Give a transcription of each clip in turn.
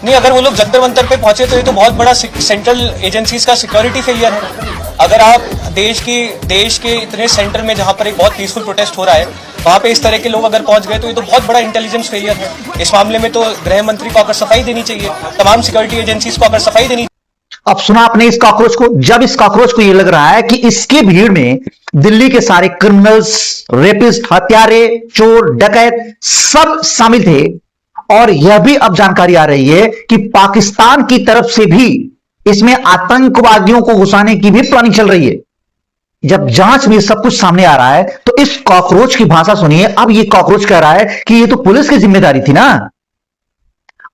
नहीं, अगर वो लोग जंतर मंतर पे पहुंचे तो ये तो बहुत बड़ा सेंट्रल एजेंसीज का सिक्योरिटी फेलियर है। अगर आप देश के इतने सेंटर में जहां पर एक बहुत पीसफुल प्रोटेस्ट हो रहा है, वहां पे इस तरह के लोग अगर पहुंच गए तो ये तो बहुत बड़ा इंटेलिजेंस फेलियर है। इस मामले में तो गृह मंत्री को अगर सफाई देनी चाहिए, तमाम सिक्योरिटी एजेंसीज को अगर सफाई देनी। अब सुना आपने इस कॉकरोच को? जब इस कॉकरोच को यह लग रहा है कि इसकी भीड़ में दिल्ली के सारे क्रिमिनल्स, रेपिस्ट, हत्यारे, चोर, डकैत सब शामिल थे, और यह भी अब जानकारी आ रही है कि पाकिस्तान की तरफ से भी इसमें आतंकवादियों को घुसाने की भी प्लानिंग चल रही है। जब जांच में सब कुछ सामने आ रहा है तो इस कॉकरोच की भाषा सुनिए। अब ये कॉकरोच कह रहा है कि ये तो पुलिस की जिम्मेदारी थी ना।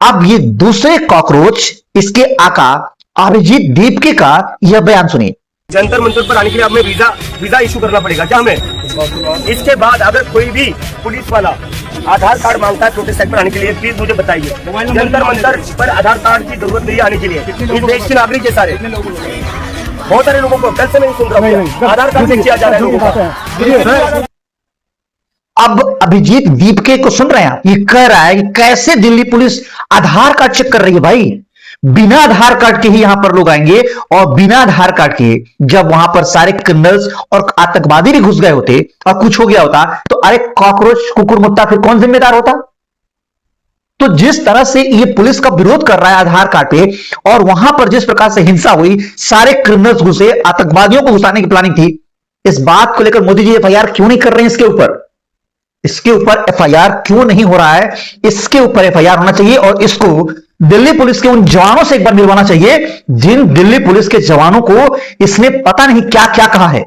अब ये दूसरे कॉकरोच, इसके आका अभिजीत दीपके का यह बयान सुनिए। जंतर मंतर पर आने के लिए हमें वीजा इशू करना पड़ेगा क्या हमें? इसके बाद अगर कोई भी पुलिस वाला आधार कार्ड मांगता है प्रोटेस्ट साइट पर आने के लिए, प्लीज मुझे बताइए। जंतर मंतर पर आधार कार्ड की जरूरत नहीं आने के लिए। इस देश के नागरिक है सारे, बहुत सारे लोगों को कल से मैं सुन रहा हूँ आधार कार्ड से किया जा रहा है लोगों का। अब अभिजीत दीपके को सुन रहे हैं आप? ये कह रहा है कि कैसे दिल्ली पुलिस आधार कार्ड चेक कर रही है। भाई, बिना आधार कार्ड के ही यहां पर लोग आएंगे, और बिना आधार कार्ड के जब वहां पर सारे क्रिमिनल्स और आतंकवादी भी घुस गए होते और कुछ हो गया होता तो अरे कॉकरोच, कुकुर मुत्ता फिर कौन जिम्मेदार होता? तो जिस तरह से ये पुलिस का विरोध कर रहा है आधार कार्ड पे, और वहां पर जिस प्रकार से हिंसा हुई, सारे क्रिमिनल्स घुसे, आतंकवादियों को घुसाने की प्लानिंग थी, इस बात को लेकर मोदी जी एफआईआर क्यों नहीं कर रहे हैं? इसके ऊपर एफआईआर क्यों नहीं हो रहा है? इसके ऊपर एफआईआर होना चाहिए, और इसको दिल्ली पुलिस के उन जवानों से एक बार मिलवाना चाहिए जिन दिल्ली पुलिस के जवानों को इसने पता नहीं क्या क्या कहा है।